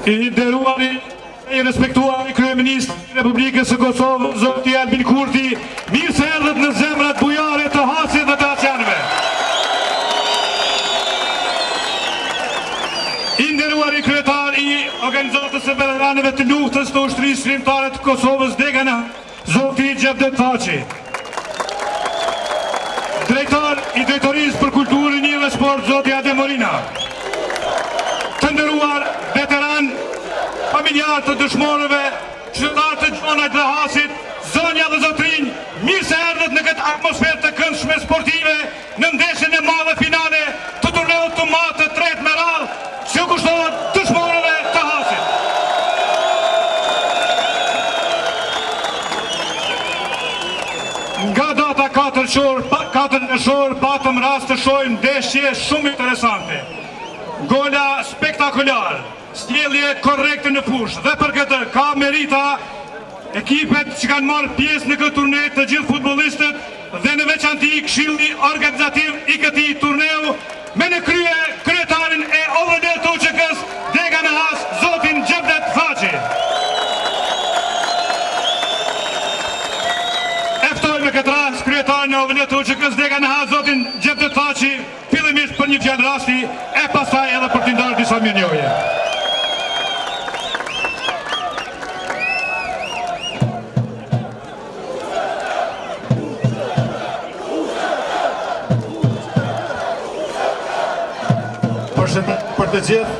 I nderuari I respektuari kryeministri I Republikës së Kosovës, zoti Albin Kurti, mirë se erdhët në zemrat bujare të Hasit dhe të Asianëve. I nderuari kryetar I organizatës së veteranëve të luftës të ushtrisë shkrimtare të Kosovës Degana, zoti Gjevdet Thaçi. Drejtar I drejtorisë për kulturën dhe sport, zoti Adem Morina. Të nderuar veteran, familjar të dëshmorëve, qytetarë të gjonajt dhe Hasit, zonja dhe zotrinj, mirë se erdhët në këtë atmosferë të këndshme sportive në ndeshjen e madhe finale të turneut të madh të tretë me radhë, që kushtohet dëshmorëve të Hasit. Nga data 4 nënshor patëm rast të shohim ndeshje shumë interesante. Gola spektakular, sjellje korrekte në fushë dhe për këtë ka merita ekipet që kanë marrë pjesë në këtë turne, të gjithë futbollistët dhe në veçanti këshilli organizativ I këtij turneu me në krye kryetarin e OVD të UÇK-s Degana Has, zotin Gjevdet Thaçi. Eftoj me këtë rast kryetarin e OVD të UÇK-s Degana Has, zotin Gjevdet Thaçi, fillimisht për një fjalë rasti e pastaj edhe për t'i ndarë disa mirënjohje. Për të gjithë,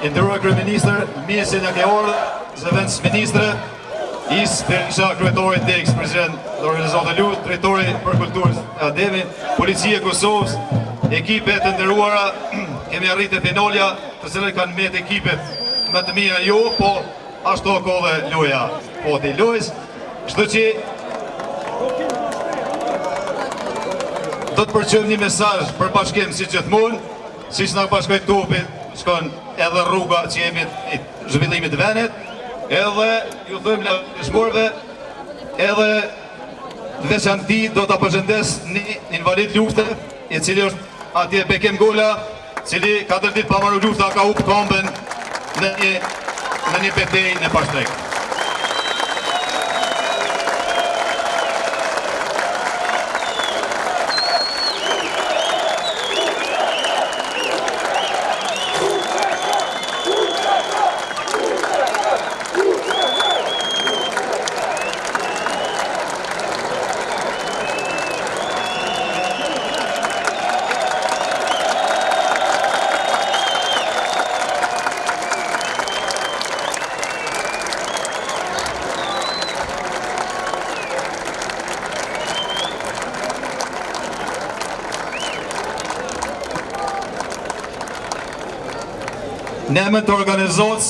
I nderuar kryeministër, mjesin e ke orë, zëvendës ministre, Is Berisha, kryetorit DEX, president të organizatë luft, drejtori për kulturës Ademi, policia e Kosovës, ekipet të nderuara, kemi arritë finalja, të cilët kanë mbet ekipet më të mira jo, po ashtu ka dhe loja. Po ti lojës, kështu që do të përqëm një mesazh për bashkim si gjithmonë, siç na bashkoi topi, shkon edhe rruga që jemi I zhvillimit të vendit, edhe ju them lëshmorëve, edhe veçanti do ta përshëndes një invalid lufte, I cili është atje Bekem Gola, cili 4 ditë pa marrë lufta ka humbur këmbën në një betejë në Pashtrek. Ne me të organizatës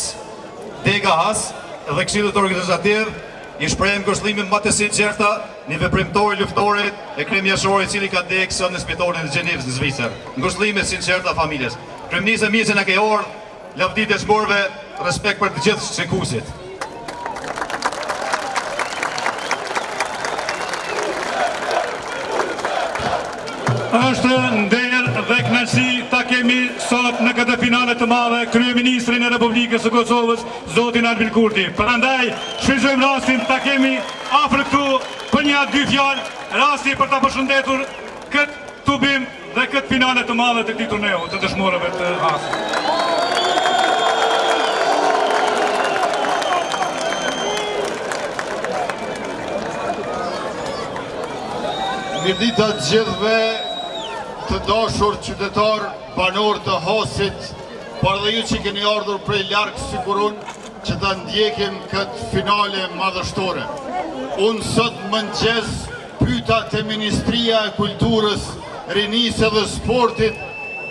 Dega Has dhe këshillit organizativ I shprehim kushtimin më të sinqerta një veprimtar luftore e kremjashore I cili ka degë sot në spitalin e Gjenevës në Zvicër. Ngushëllime sinqerta familjes. Kryeministri mjesin e ke orë, lavditje shmorëve, respekt për të gjithë shikuesit. Është nder dhe kënaqësi ta kemi sot në këtë finale të madhe kryeministrin e Republikës së Kosovës, zotin Albin Kurti. Prandaj shfrytëzojmë rastin ta kemi afër këtu për një 2 fjalë, rasti për ta përshëndetur këtë tubim dhe këtë finale të madhe të këtij turneu të dëshmorëve të Hasit. Mirëdita të gjithëve, të dashur qytetar banor të Hasit, por dhe ju që keni ardhur prej larg sigurun që ta ndjekim këtë finale madhështore. Unë sot mëngjes pyeta te Ministria e Kulturës, Rinisë dhe Sportit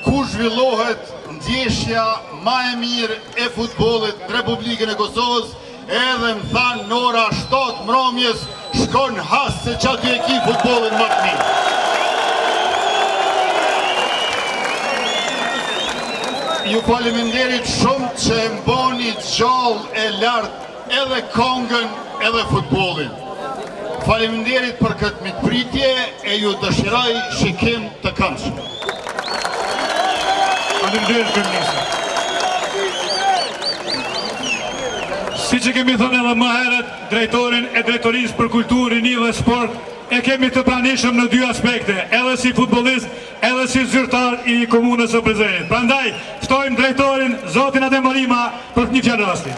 ku zhvillohet ndjeshja më e mirë e futbollit në Republikën e Kosovës, edhe më thanë në ora 7 mbrëmjes shkon Has se që aty e ki futbollin më të mirë. Ju faleminderit shumë që e mbani gjallë e lartë edhe kongën edhe futbollin. Faleminderit për këtë mikpritje e ju dëshiroj shikim të këndshëm. Faleminderit kryeministër. Si që kemi thënë edhe më herët, drejtorin e drejtorisë për kulturë, rini dhe sport e kemi të pranishëm në dy aspekte, edhe si futbolist, edhe si zyrtar i komunës së Prizrenit. Prandaj, ftojmë drejtorin, zotin Adem Marima, për një fjalë rasti.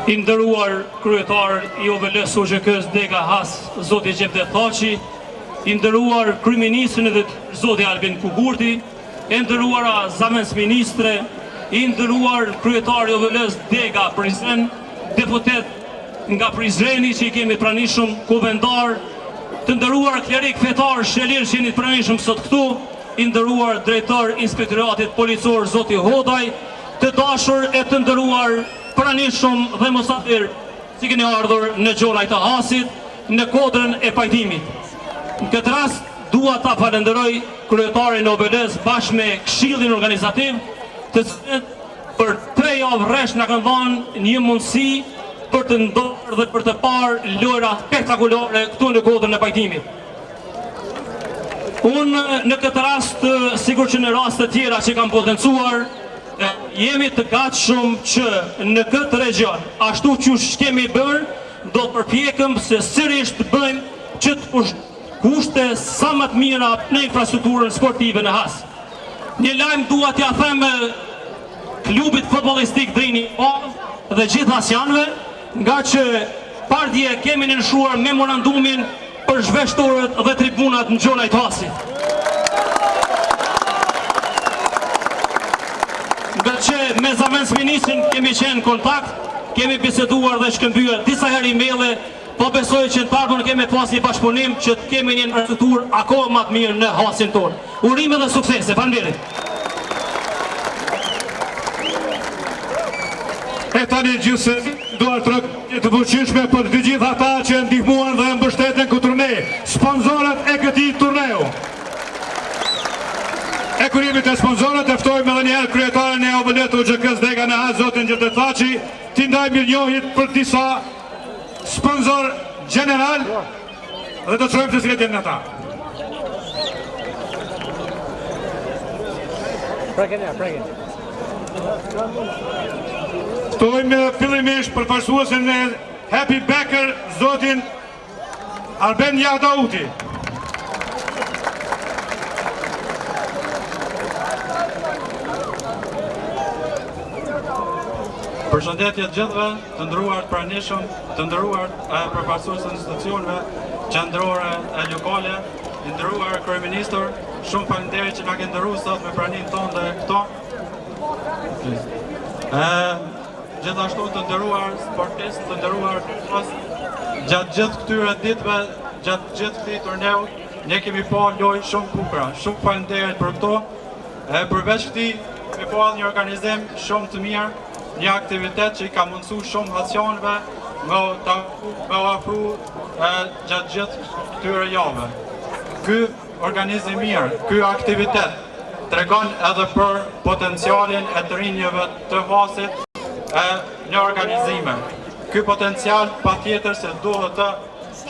I nderuar kryetar i OVL-s OGK-s Dega Has, zoti Gjevdet Thaçi, i nderuar kryeministri dhe zoti Albin Kuhurti, e nderuara zamens ministre, i nderuar kryetari i OVL-s Dega Prizren, deputet nga Prizreni që i kemi pranishëm kuvendar, të nderuar klerik fetar Shelir që jeni të pranishëm sot këtu, i nderuar drejtor inspektoratit policor zoti Hodaj, të dashur e të nderuar pranishëm dhe mosafir si keni ardhur në Gjolaj të Hasit, në kodrën e pajtimit. Në këtë rast, dua ta falenderoj kryetarin e OVL-s bashkë me këshillin organizativ, të cilët për 3 javë rresht na kanë dhënë një mundësi për të ndorë dhe për të parë lojra spektakolare këtu në kodrën e pajtimit. Unë në këtë rast, sigur që në rast të tjera që kam potencuar, jemi të gatshëm që në këtë region, ashtu që kemi bërë, do të përpjekëm se sërish të bëjmë që të kushte sa më të mira në infrastrukturën sportive në Has. Një lajm dua t'ja them klubit futbollistik Drini dhe gjithë hasjanëve, nga që partje kemi nënshuar memorandumin për zhveshtorët dhe tribunat në Gjolaj të Hasit. Nga që me zamens ministrin kemi qenë kontakt, kemi biseduar dhe shkëmbyer disa herë emaile, po besoj që në ardhmen kemi pas një bashkëpunim që të kemi një infrastrukturë akoma më të mirë në Hasin tonë. Urime dhe suksese, faleminderit. E tani gjithsesi duar të fuqishme për të gjithë ata që ndihmuan dhe mbështeten këtë turne, sponsorët e këtij turneu. E kur jemi të sponsorët, e ftojmë edhe njëherë kryetarin e OVL-s OGK-s Dega në Has, zotin Gjevdet Thaçi, t'i ndaj mirënjohjet për disa sponsor general dhe të çojmë se cilët janë ata. Ftojmë fillimisht përfaqësuesin e Happy Backer, zotin Arben Jahdauti. Përshëndetje të gjithëve, të nderuar pranishëm, të nderuar përfaqësues të institucioneve qendrore e lokale, i nderuar kryeministër, shumë faleminderit që na ke nderuar sot me praninë tonë dhe këto. Gjithashtu të nderuar sportistë, të nderuar gjatë gjithë këtyre ditëve, gjatë gjithë këtij turneu, ne kemi pa lojë shumë bukura. Shumë faleminderit për këto. Përveç këtij, kemi pa një organizim shumë të mirë, një aktivitet që i ka mundësu shumë hasionëve me ofru gjatë gjithë këtyre javëve. Ky organizim mirë, ky aktivitet tregon edhe për potencialin e të rinjeve të Hasit në organizime. Ky potencial patjetër se duhet të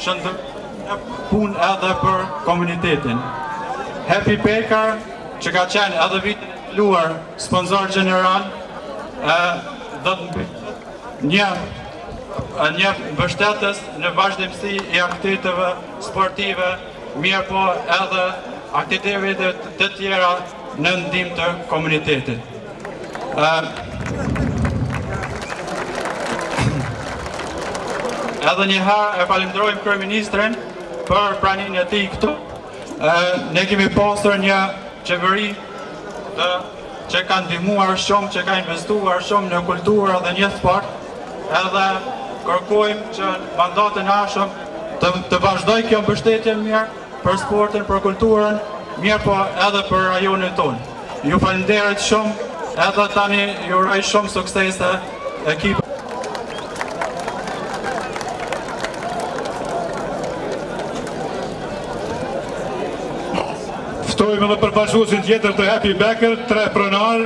shëndërë punë edhe për komunitetin. Happy Baker, që ka qenë edhe vitin e kaluar sponsor general, dhe një mbështetës në vazhdimsi i aktiviteteve sportive, mirë po edhe aktiviteteve të tjera në ndihmë të komunitetit. Edhe një herë e falenderojmë kryeministrin për praninë e tij këtu. Ne kemi pasur një qeveri që ka ndihmuar shumë, që ka investuar shumë në kulturë dhe një sport, edhe kërkojmë që mandatën e ardhshëm të vazhdoj kjo mbështetje mirë për sportin, për kulturën, mirë po edhe për rajonin tonë. Ju falenderit shumë, edhe tani ju uroj shumë suksese ekipit. Ftojmë edhe përfaqësuesin tjetër të Happy Backer, 3 pronar.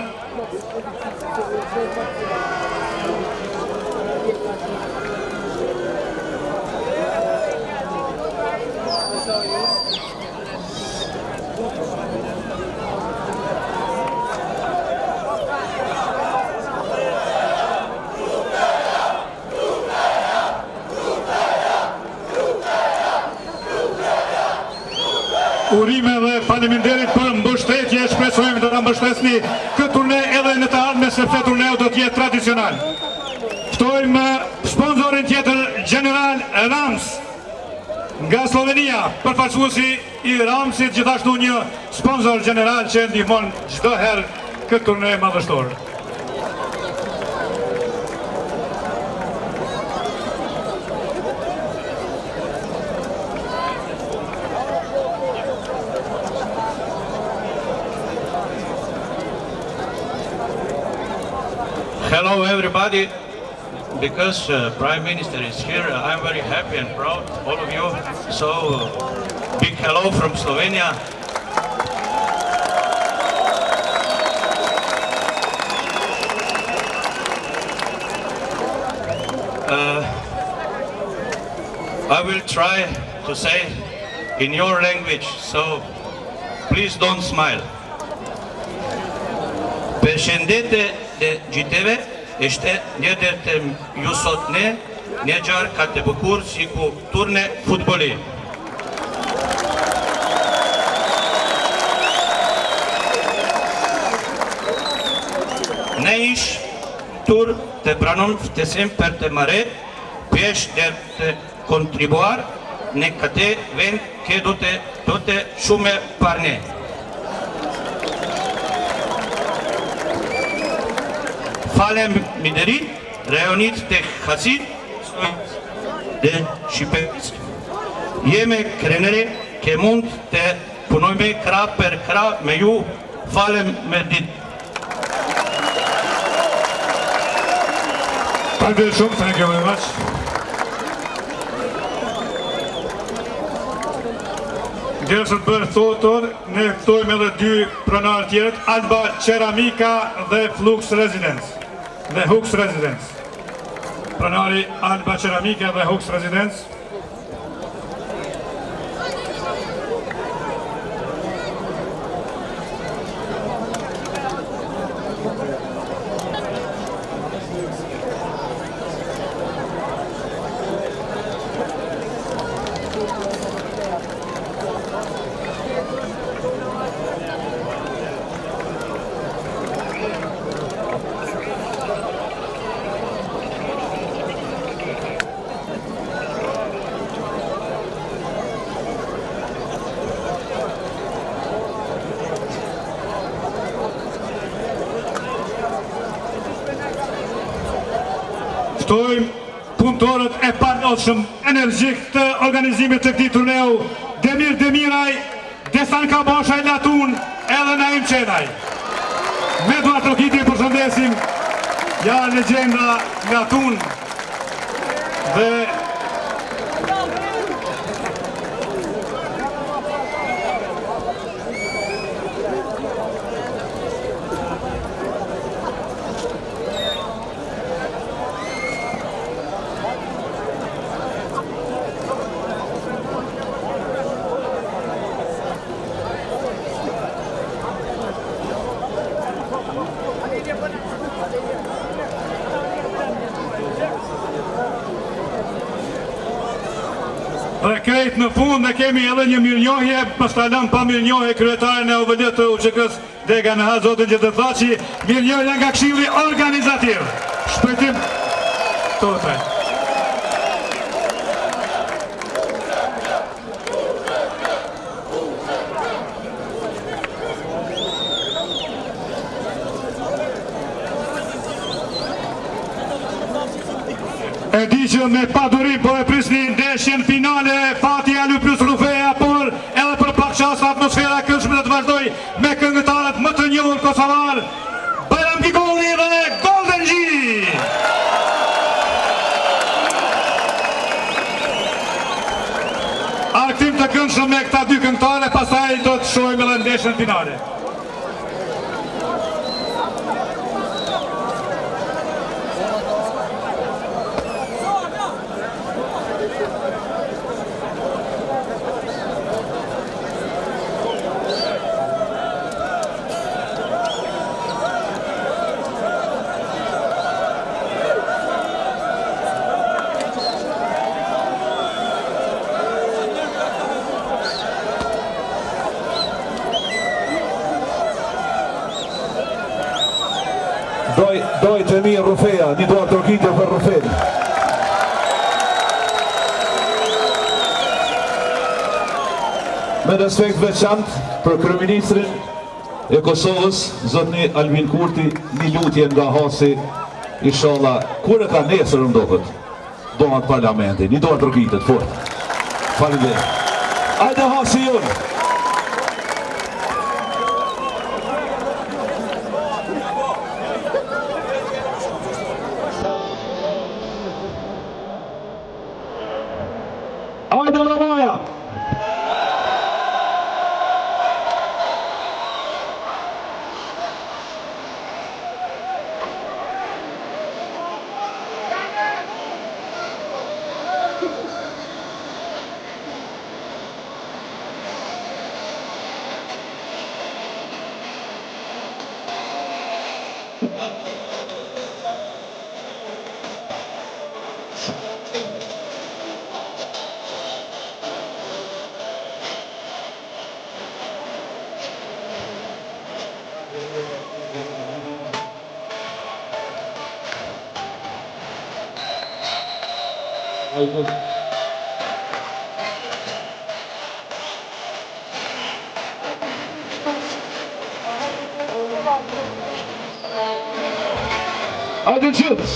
urime dhe faleminderit për mbështetje, shpresojmë të na mbështesni këtë turne edhe në të ardhmen sepse turneu do të jetë tradicional. Ftojmë sponsorin tjetër General Rams nga Slovenia, përfaqësuesi i Ramsit, gjithashtu një sponsor general që ndihmon çdo herë këtë turne madhështor. Hello everybody, because Prime Minister is here, I'm very happy and proud, all of you. So, big hello from Slovenia. I will try to say in your language, so please don't smile. Përshëndetje dhe gjithëve, është një ndër të ju sot një gjarë ka të bukur si ku turne futbolli. Ne ish tur të pranon ftesem për të marrë pjesë dhe të kontribuar në këtë vend që do të shumë parne. Faleminderit rajonit të Hasit dhe Shqipërisë. Jemi kreneri që mund të punojmë krah për krah me ju. Faleminderit. Thank you very much. Gjesët bërë thotor, ne ftojmë edhe dy pronarë tjerët, Alba Ceramika dhe Flux Residence. Dhe Hux Residence. Pronari Alba Ceramika dhe Hux Residence. Ftojmë punëtorët e panodhshëm energjik të organizimit të këtij turneu, Demir Demiraj, Desan Kabosha i Latun, edhe Naim Çenaj. Me Eduard Rokiti përshëndesim, ja legjenda Latun dhe dhe krejt në fund ne kemi edhe një mirënjohje, pastaj lëm pa mirënjohje kryetarin e OVL të UÇK-s Dega Naha, zotin Gjetëthaçi, mirënjohje nga Këshilli Organizativ. Shpëtim të tre. E di që me padurim po e prisni ndeshjen finale, Fatja Lu plus Rufeja, por edhe për pak çast atmosfera këndshme do të vazhdoj me këngëtarët më të njohur kosovar, Bajram Gigolli dhe Golden G. Arktim të këndshëm me këta dy këngëtarë, pastaj do të shohim edhe ndeshjen finale. Doj të mi Rufeja, një duar të rkitje për Rufej. Me respekt veçant për kryeministrin e Kosovës, zotni Albin Kurti, një lutje nga Hasi, inshallah, kur e ka nesër ndodhet, domat parlamenti, një duar të rkitje të fort. Faleminderit. Ajde Hasi jonë. Ajde Ramaja! Ajde qëtës!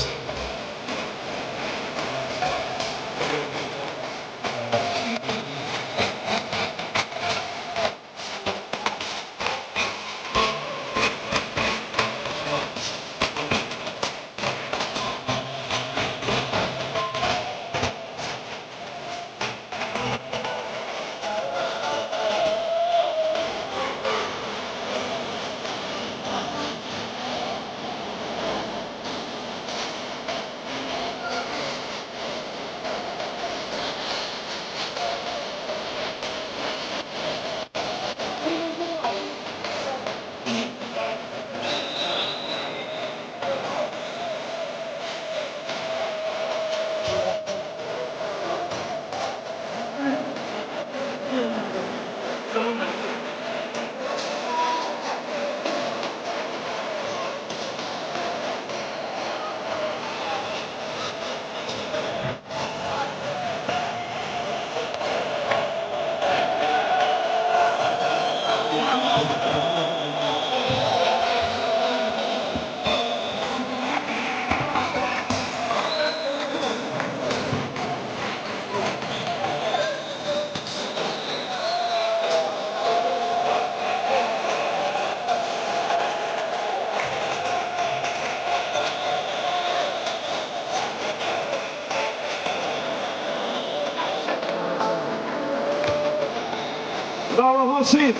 Bravo Hasi!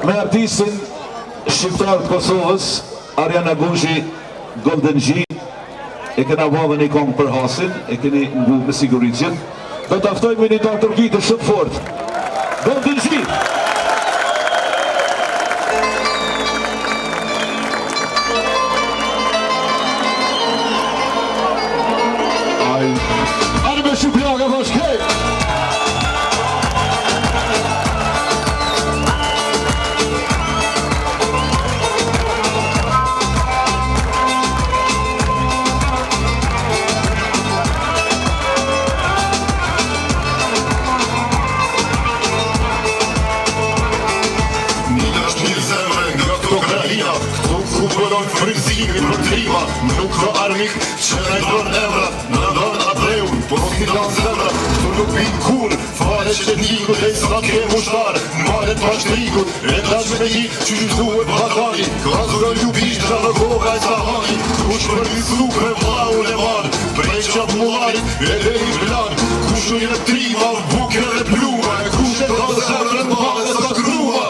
Me artistin shqiptar të Kosovës, Ariana Gushi, Golden G, e kena vave një kongë për Hasin, e keni ngu me siguricjen. Do të aftojmë një dorë tërkitë shumë fort. Golden G! Ajde me shqiplaga bashkë! Argentina, këtu ku bëron frymëzimi për klima, nuk ka armik që na i don emrat, na don Abreu, po si don zemrat, këtu nuk bin kur, fare që nikut e sa ke mushtar, malet pashtrikut, e tash me një që duhet Balkani, ka zdo ljubisha në koha e sahani, kush për visu me vlau e marë, prej qatë mullarit e deri plan, kush në një trima, buke dhe pluma, e kush e ka zemrën male sa krua.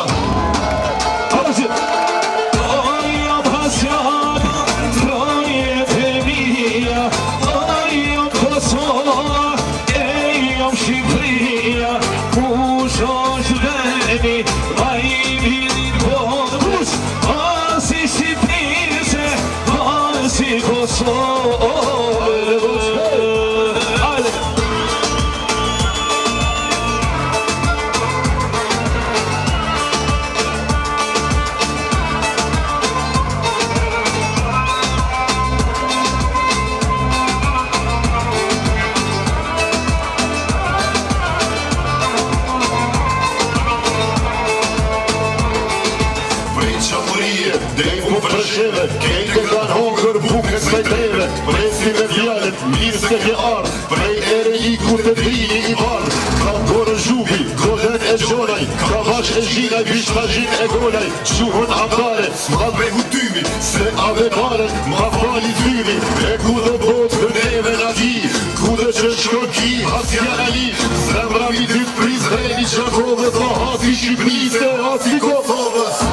Kejtë kanë hongër buke s'kajteve, presi me fjallet, mirë se ke ardh, prej ere i kur të drini i bardh, ka korën zhubi, godet e gjonaj, ka vash e zhinaj, vishtajin e golaj, quhën amdare, s'ma me hutymi, se avekaren, ma fali thymi, e ku dhe botë të neve në ti, ku dhe që shkon ki, hasjana li, zemra mi ty të prizreni Qakovës, ma hasi Shqipërisë e hasi Kosovës.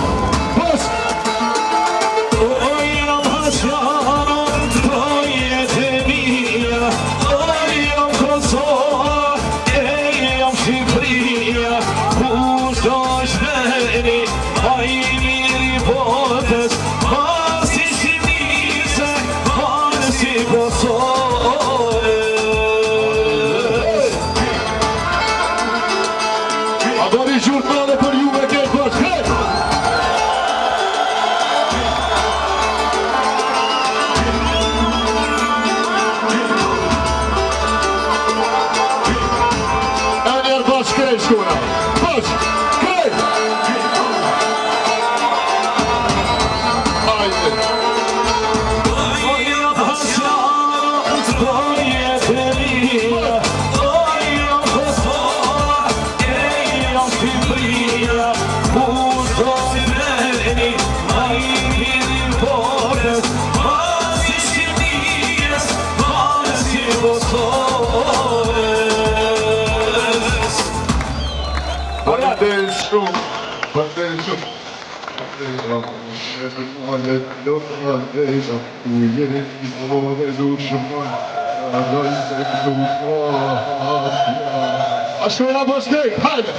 Ashtu e apostej, hajde!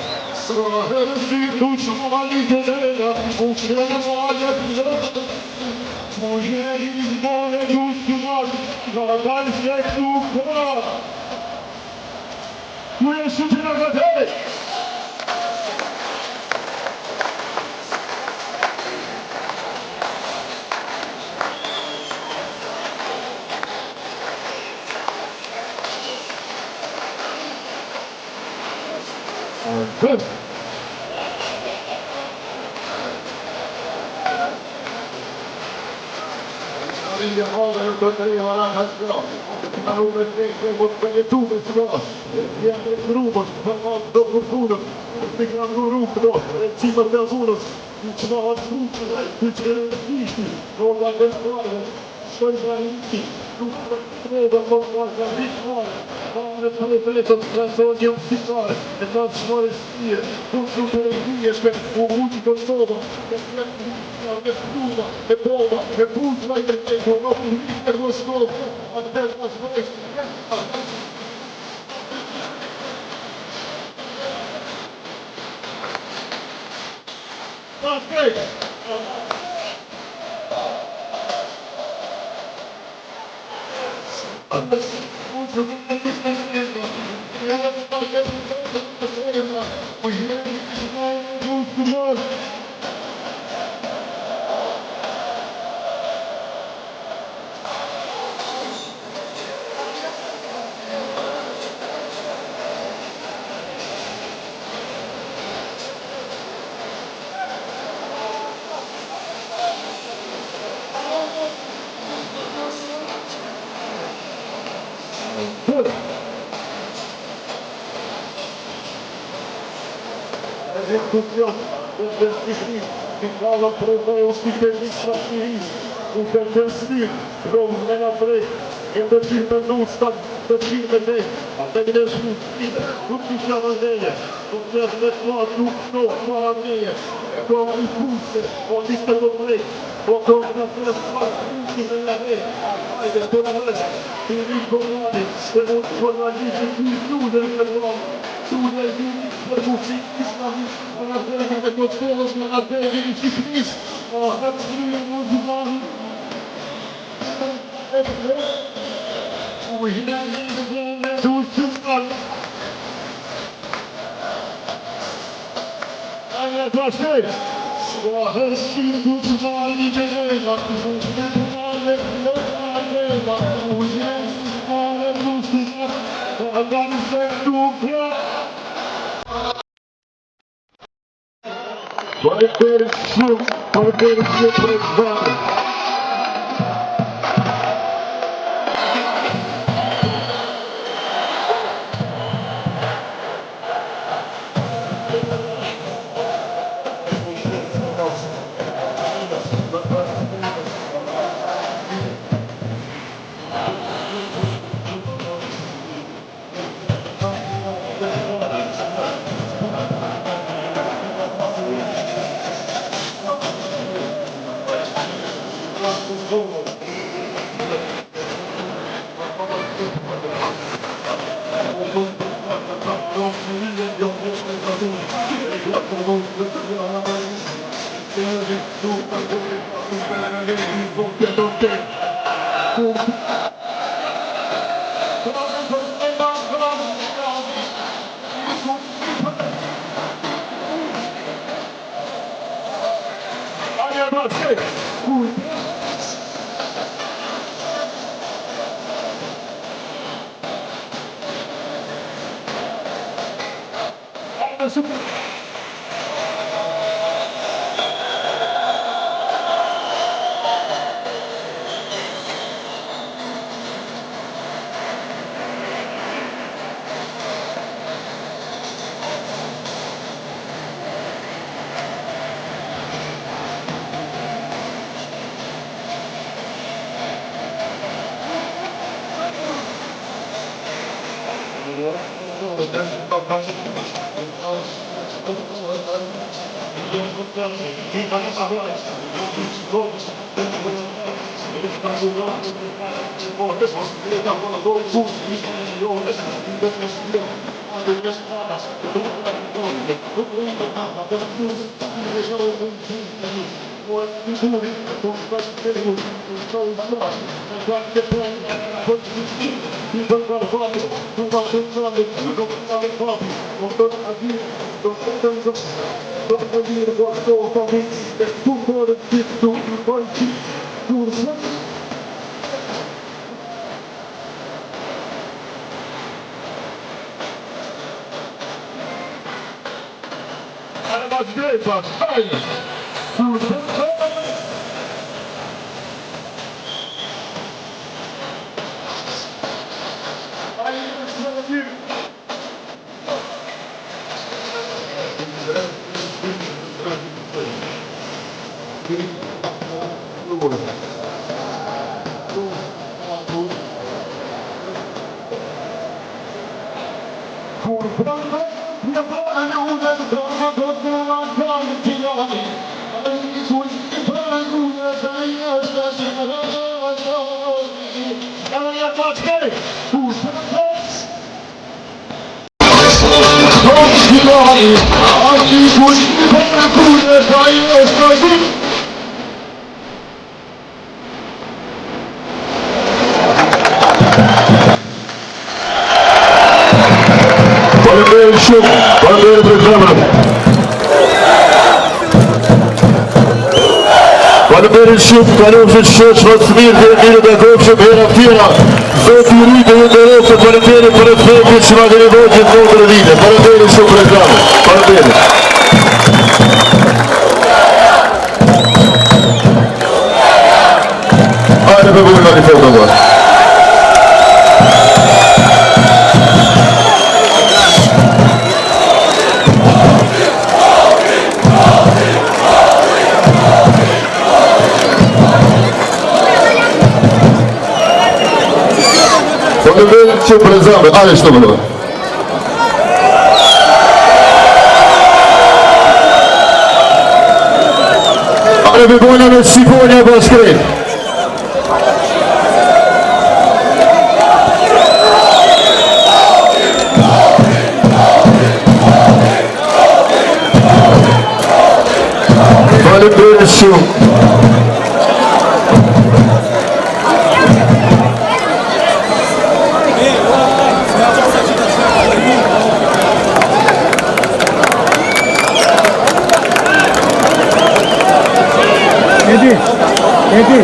Sërësi tu që më malit e dhena, u që në malet dhena, më jeni më e dhusë të marë, në dalë se këtu këra. Tu e shumë që në këtëre! Good. That's great. Faleminderit shumë, kalofshit shoq më të mirë dhe mirë të kofshë hera tjera. Zoti i rritë dhe nderojë, faleminderit për respektin që ma keni dhënë gjithmonë për ditën. Faleminderit shumë për reklamën. Faleminderit. Hajde për bujnë një foto më. që prezame, ale shto më nëve. Ale bëgojna në Sifonja Bashkret. Falemderit shumë. Hadi.